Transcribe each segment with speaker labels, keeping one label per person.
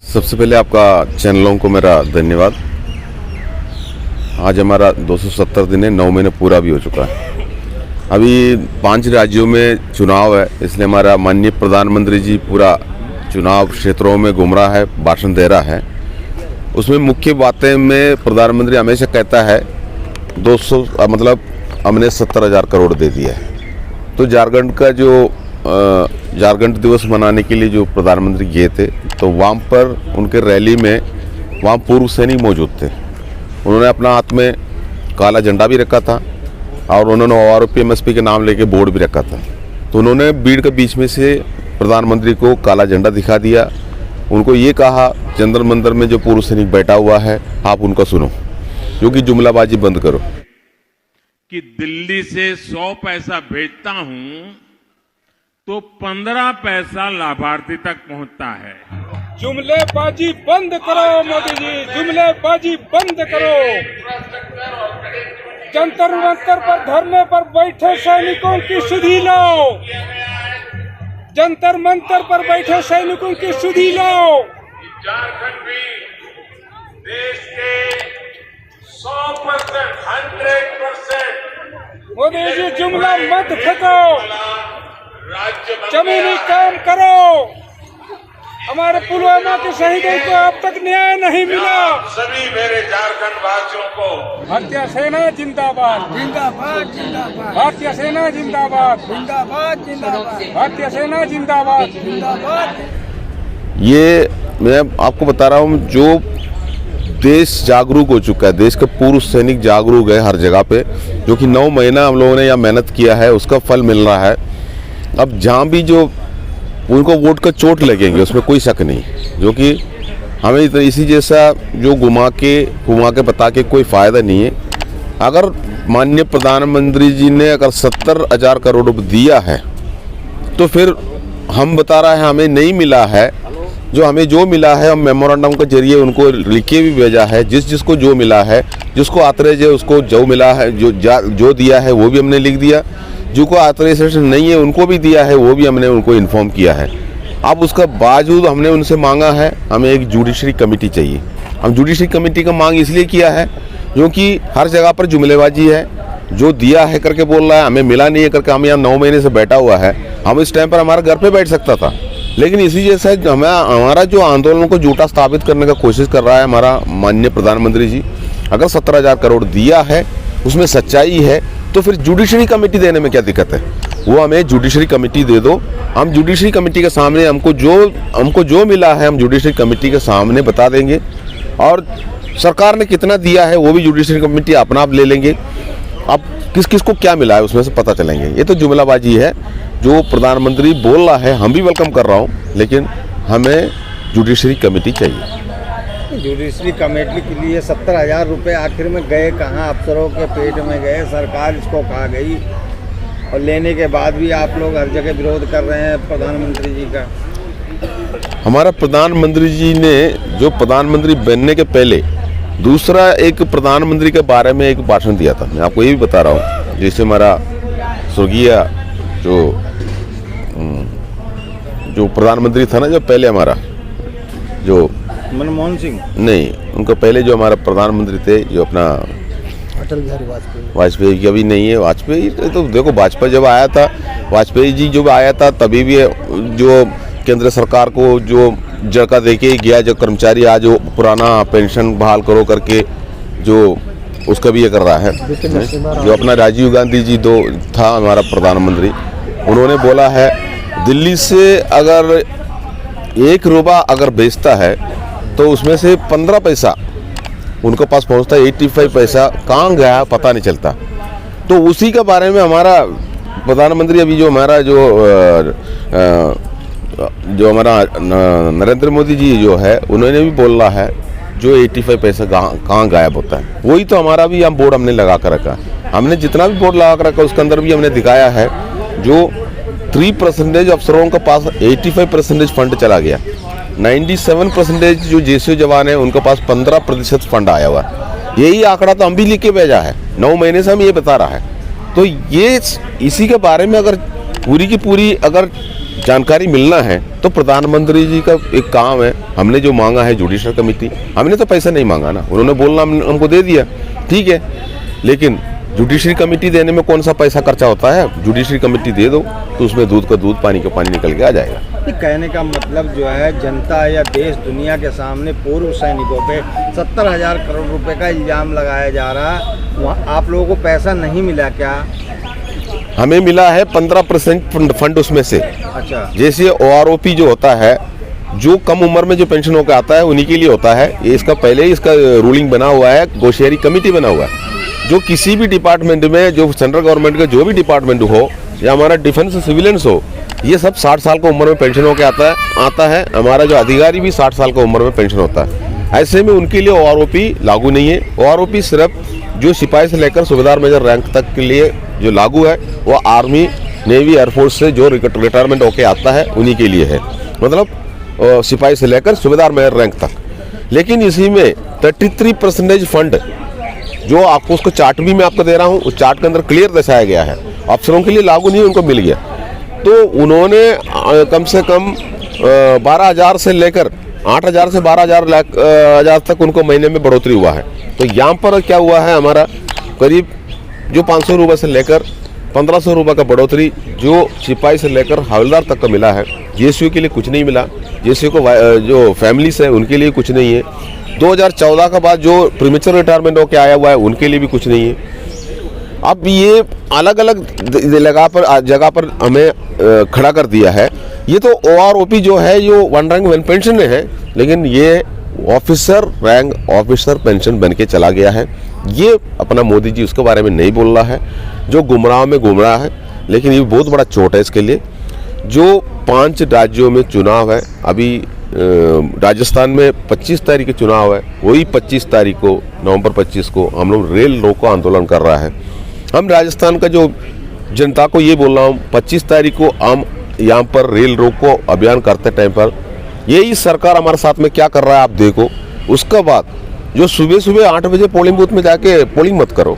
Speaker 1: सबसे पहले आपका चैनलों को मेरा धन्यवाद। आज हमारा 270 दिन है, 9 महीने पूरा भी हो चुका है। अभी 5 राज्यों में चुनाव है, इसलिए हमारा माननीय प्रधानमंत्री जी पूरा चुनाव क्षेत्रों में घूम रहा है, भाषण दे रहा है। उसमें मुख्य बातें में प्रधानमंत्री हमेशा कहता है 200 मतलब हमने 70,000 करोड़ दे दिया है। तो झारखंड का जो झारखंड दिवस मनाने के लिए जो प्रधानमंत्री गए थे, तो वहाँ पर उनके रैली में वहाँ पूर्व सैनिक मौजूद थे। उन्होंने अपना हाथ में काला झंडा भी रखा था और उन्होंने आरोपी MSP के नाम लेके बोर्ड भी रखा था। तो उन्होंने भीड़ के बीच में से प्रधानमंत्री को काला झंडा दिखा दिया। उनको ये कहा जंतर मंतर में जो पूर्व सैनिक बैठा हुआ है आप उनका सुनो, जो कि जुमलाबाजी बंद करो।
Speaker 2: कि दिल्ली से 100 पैसा भेजता हूं तो 15 पैसा लाभार्थी तक पहुंचता है।
Speaker 3: जुमलेबाजी बंद करो मोदी जी, जुमलेबाजी बंद करो। जंतर मंतर पर धरने पर बैठे सैनिकों की सुधि लो, जंतर मंतर पर बैठे सैनिकों की सुधि लो।
Speaker 2: झारखंड भी देश के 100%, 100%
Speaker 3: मोदी जी जुमला मत फेंको,
Speaker 2: राज्य
Speaker 3: जमीनी काम करो। हमारे पुलवामा के शहीदों को अब तक न्याय नहीं मिला।
Speaker 2: सभी मेरे झारखंड वासियों को
Speaker 3: भारतीय सेना जिंदाबाद,
Speaker 4: जिंदाबाद जिंदाबाद
Speaker 3: भारतीय सेना जिंदाबाद,
Speaker 4: जिंदाबाद जिंदाबाद
Speaker 3: भारतीय सेना जिंदाबाद।
Speaker 4: जिंदाबाद।
Speaker 1: ये मैं आपको बता रहा हूँ, जो देश जागरूक हो चुका है, देश के पूर्व सैनिक जागरूक है हर जगह पे, जो कि 9 महीना हम लोगों ने यहाँ मेहनत किया है, उसका फल मिल रहा है। अब जहाँ भी जो उनको वोट का चोट लगेंगे उसमें कोई शक नहीं, जो कि हमें तो इसी जैसा जो घुमा के बता के कोई फ़ायदा नहीं है। अगर माननीय प्रधानमंत्री जी ने अगर 70,000 करोड़ रुपये दिया है, तो फिर हम बता रहा है हमें नहीं मिला है। जो मिला है हम मेमोरेंडम के जरिए उनको लिख के भी भेजा है, जिसको जो मिला है, जिसको ऑथराइज है उसको जो मिला है, जो दिया है वो भी हमने लिख दिया। जिनको ऑथराइजेशन नहीं है उनको भी दिया है, वो भी हमने उनको इन्फॉर्म किया है। अब उसका बावजूद हमने उनसे मांगा है हमें एक जुडिशरी कमेटी चाहिए। हम जुडिशरी कमेटी का मांग इसलिए किया है क्योंकि हर जगह पर जुमलेबाजी है, जो दिया है करके बोल रहा है, हमें मिला नहीं है करके। हम यहाँ 9 महीने से बैठा हुआ है, हम इस टाइम पर हमारे घर पे बैठ सकता था, लेकिन इसी जैसा हमारा जो आंदोलन को झूठा स्थापित करने का कोशिश कर रहा है हमारा माननीय प्रधानमंत्री जी। अगर 70,000 करोड़ दिया है, उसमें सच्चाई है, तो फिर जुडिशरी कमेटी देने में क्या दिक्कत है? वो हमें जुडिशरी कमेटी दे दो। हम जुडिशरी कमेटी के सामने हमको जो मिला है हम जुडिशरी कमेटी के सामने बता देंगे, और सरकार ने कितना दिया है वो भी जुडिशरी कमेटी अपना आप ले लेंगे। अब किस को क्या मिला है उसमें से पता चलेंगे। ये तो जुमलाबाजी है जो प्रधानमंत्री बोल रहा है, हम भी वेलकम कर रहा हूँ, लेकिन हमें जुडिशरी कमेटी चाहिए।
Speaker 4: जुडिशरी कमेटी के लिए 70,000 रुपये आखिर में गए कहाँ? अफसरों के पेट में गए, सरकार इसको खा गई, और लेने के बाद भी आप लोग हर जगह विरोध कर रहे हैं प्रधानमंत्री जी का।
Speaker 1: हमारा प्रधानमंत्री जी ने जो प्रधानमंत्री बनने के पहले दूसरा एक प्रधानमंत्री के बारे में एक भाषण दिया था। मैं आपको ये भी बता रहा हूँ, जैसे हमारा स्वर्गीय जो प्रधानमंत्री था ना, जो पहले हमारा जो
Speaker 4: मनमोहन सिंह
Speaker 1: नहीं, उनका पहले जो हमारा प्रधानमंत्री थे, जो अपना
Speaker 4: अटल बिहारी
Speaker 1: वाजपेयी की अभी नहीं है। वाजपेयी तो देखो, वाजपेयी जब आया था, वाजपेयी जी जब आया था तभी भी जो केंद्र सरकार को जो झटका दे के गया, जो कर्मचारी आज जो पुराना पेंशन बहाल करो करके जो उसका भी ये कर रहा है। जो अपना राजीव गांधी जी दो था हमारा प्रधानमंत्री, उन्होंने बोला है दिल्ली से अगर 1 रुपया अगर बेचता है तो उसमें से 15 पैसा उनके पास पहुंचता है, 85 पैसा कहाँ गया पता नहीं चलता। तो उसी के बारे में हमारा प्रधानमंत्री अभी जो हमारा जो हमारा नरेंद्र मोदी जी जो है, उन्होंने भी बोल रहा है जो 85 पैसा कहाँ गायब होता है। वही तो हमारा भी हम बोर्ड हमने लगा कर रखा। हमने जितना भी बोर्ड लगा कर रखा उसके अंदर भी हमने दिखाया है जो 3% अफसरों के पास 85% फंड चला गया। 97% जो JCO जवान है उनके पास 15% फंड आया हुआ। यही आंकड़ा तो हम भी लिख के भेजा है, 9 महीने से हम ये बता रहा है। तो ये इसी के बारे में अगर पूरी की पूरी अगर जानकारी मिलना है तो प्रधानमंत्री जी का एक काम है। हमने जो मांगा है जुडिशल कमेटी, हमने तो पैसा नहीं मांगा ना, उन्होंने बोलना हमको दे दिया, ठीक है। लेकिन जुडिशरी कमेटी देने में कौन सा पैसा खर्चा होता है? जुडिशरी कमेटी दे दो तो उसमें दूध का दूध, पानी का पानी निकल के आ जाएगा।
Speaker 4: कहने का मतलब जो है, जनता या देश दुनिया के सामने पूर्व सैनिकों पे 70,000 करोड़ रुपए का इल्जाम लगाया जा रहा है। वहाँ आप लोगों को पैसा नहीं मिला क्या?
Speaker 1: हमें मिला है 15% फंड उसमें से।
Speaker 4: अच्छा।
Speaker 1: जैसे OROP जो होता है, जो कम उम्र में जो पेंशन होकर आता है उन्हीं के लिए होता है। ये इसका पहले ही इसका रूलिंग बना हुआ है, गोशेरी कमेटी बना हुआ है। जो किसी भी डिपार्टमेंट में, जो सेंट्रल गवर्नमेंट का जो भी डिपार्टमेंट हो या हमारा डिफेंस सिविलियंस हो, ये सब 60 साल का उम्र में पेंशन होकर आता है। हमारा जो अधिकारी भी 60 साल का उम्र में पेंशन होता है। ऐसे में उनके लिए OROP लागू नहीं है। OROP सिर्फ जो सिपाही से लेकर सूबेदार मेजर रैंक तक के लिए जो लागू है, वो आर्मी, नेवी, एयरफोर्स से जो रिटायरमेंट होके आता है उन्हीं के लिए है, मतलब सिपाही से लेकर सूबेदार मेजर रैंक तक। लेकिन इसी में 33% फंड जो आपको, उसको चार्ट भी मैं आपको दे रहा हूँ, उस चार्ट के अंदर क्लियर दर्शाया गया है, अफसरों के लिए लागू नहीं, उनको मिल गया। तो उन्होंने कम से कम 12,000 से लेकर 8,000 से 12,000 तक उनको महीने में बढ़ोतरी हुआ है। तो यहाँ पर क्या हुआ है, हमारा करीब जो 500 रुपये से लेकर 1,500 रुपये का बढ़ोतरी जो सिपाही से लेकर हवलदार तक का मिला है। JSU के लिए कुछ नहीं मिला। JSU को जो फैमिलीज है उनके लिए कुछ नहीं है। 2014 के बाद जो प्रीमेच्योर रिटायरमेंट होकर आया हुआ है उनके लिए भी कुछ नहीं है। अब ये अलग अलग जगह पर हमें खड़ा कर दिया है। ये तो OROP जो है ये 1 रैंक 1 पेंशन है, लेकिन ये ऑफिसर रैंक ऑफिसर पेंशन बन के चला गया है। ये अपना मोदी जी उसके बारे में नहीं बोल रहा है, जो गुमराह में घूम रहा है। लेकिन ये बहुत बड़ा चोट है इसके लिए। जो 5 राज्यों में चुनाव है, अभी राजस्थान में 25 तारीख के चुनाव है, वही 25 तारीख को, नवंबर 25 को हम लोग रेल रोको आंदोलन कर रहा है। हम राजस्थान का जो जनता को ये बोल रहा हूँ, 25 तारीख को हम यहाँ पर रेल रोको अभियान करते टाइम पर यही सरकार हमारे साथ में क्या कर रहा है आप देखो। उसके बाद जो सुबह सुबह 8 बजे पोलिंग बूथ में जाके पोलिंग मत करो,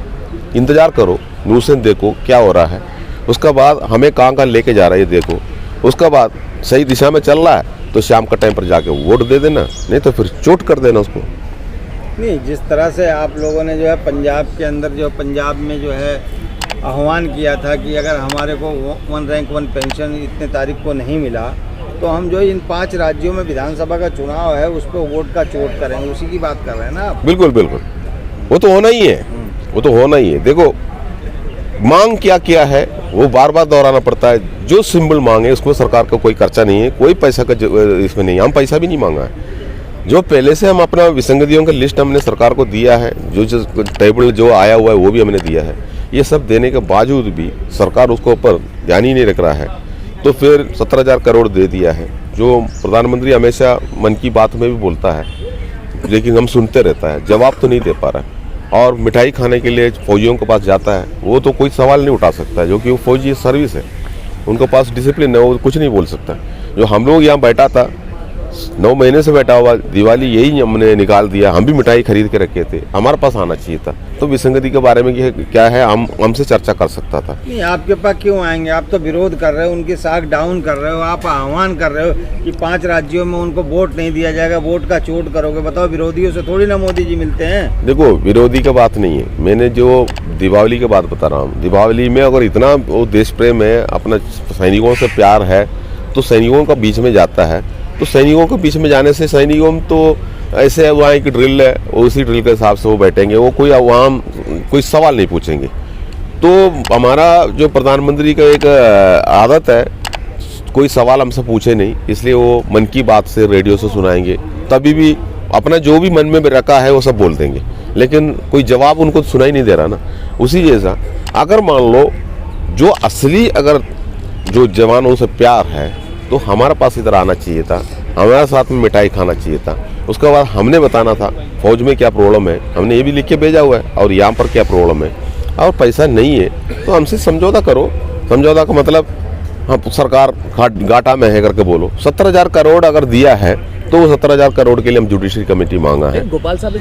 Speaker 1: इंतज़ार करो, न्यूज़ देखो क्या हो रहा है। उसके बाद हमें कहाँ लेके जा रहा है ये देखो। उसके बाद सही दिशा में चल रहा है तो शाम का टाइम पर जाके वोट दे देना, नहीं तो फिर चोट कर देना उसको।
Speaker 4: नहीं, जिस तरह से आप लोगों ने जो है पंजाब के अंदर, जो पंजाब में जो है आह्वान किया था कि अगर हमारे को 1 रैंक 1 पेंशन इतने तारीख को नहीं मिला तो हम जो इन 5 राज्यों में विधानसभा का चुनाव है उस पर वोट का चोट करेंगे, उसी की बात कर रहे हैं ना आप?
Speaker 1: बिल्कुल बिल्कुल, वो तो होना ही है, वो तो होना ही है। देखो मांग क्या किया है वो बार बार दोहराना पड़ता है। जो सिंबल मांगे उसमें सरकार का कोई खर्चा नहीं है, कोई पैसा का इसमें नहीं, हम पैसा भी नहीं मांगा है। जो पहले से हम अपना विसंगतियों का लिस्ट हमने सरकार को दिया है, जो टेबल जो आया हुआ है वो भी हमने दिया है। ये सब देने के बावजूद भी सरकार उसको ऊपर ध्यान ही नहीं रख रहा है। तो फिर 17,000 करोड़ दे दिया है, जो प्रधानमंत्री हमेशा मन की बात में भी बोलता है, लेकिन हम सुनते रहता है, जवाब तो नहीं दे पा रहा है। और मिठाई खाने के लिए फौजियों के पास जाता है, वो तो कोई सवाल नहीं उठा सकता है, जो कि वो फौजी सर्विस है, उनके पास डिसिप्लिन है, वो कुछ नहीं बोल सकता। जो हम लोग यहाँ बैठा था 9 महीने से बैठा हुआ, दिवाली यही हमने निकाल दिया, हम भी मिठाई खरीद के रखे थे, हमारे पास आना चाहिए था। तो विसंगति के बारे में क्या है, हमसे चर्चा कर सकता था।
Speaker 4: नहीं, आपके पास क्यों आएंगे? आप तो विरोध कर रहे हो, उनकी साख डाउन कर रहे हो, आप आह्वान कर रहे हो कि 5 राज्यों में उनको वोट नहीं दिया जाएगा, वोट का चोट करोगे। बताओ, विरोधियों से थोड़ी ना मोदी जी मिलते हैं।
Speaker 1: देखो, विरोधी की बात नहीं है, मैंने जो दीपावली की बात बता रहा हूँ। दीपावली में अगर इतना वो देश प्रेम है, अपना सैनिकों से प्यार है, तो सैनिकों का बीच में जाता है। तो सैनिकों के बीच में जाने से सैनिकों में तो ऐसे है, वहाँ एक ड्रिल है, उसी ड्रिल के हिसाब से वो बैठेंगे, वो कोई वहाँ कोई सवाल नहीं पूछेंगे। तो हमारा जो प्रधानमंत्री का एक आदत है, कोई सवाल हमसे पूछे नहीं, इसलिए वो मन की बात से रेडियो से सुनाएंगे, तभी भी अपना जो भी मन में रखा है वो सब बोल देंगे, लेकिन कोई जवाब उनको सुनाई नहीं दे रहा ना। उसी जैसा अगर मान लो जो असली अगर जो जवानों से प्यार है तो हमारे पास इधर आना चाहिए था, हमारे साथ में मिठाई खाना चाहिए था। उसके बाद हमने बताना था फौज में क्या प्रॉब्लम है, हमने ये भी लिख के भेजा हुआ है, और यहाँ पर क्या प्रॉब्लम है। और पैसा नहीं है तो हमसे समझौता करो। समझौता का मतलब हाँ सरकार घाटा में है करके बोलो। 17,000 करोड़ अगर दिया है तो वो 17,000 करोड़ के लिए हम जुडिशरी कमेटी मांगा है।
Speaker 5: गोपाल साहब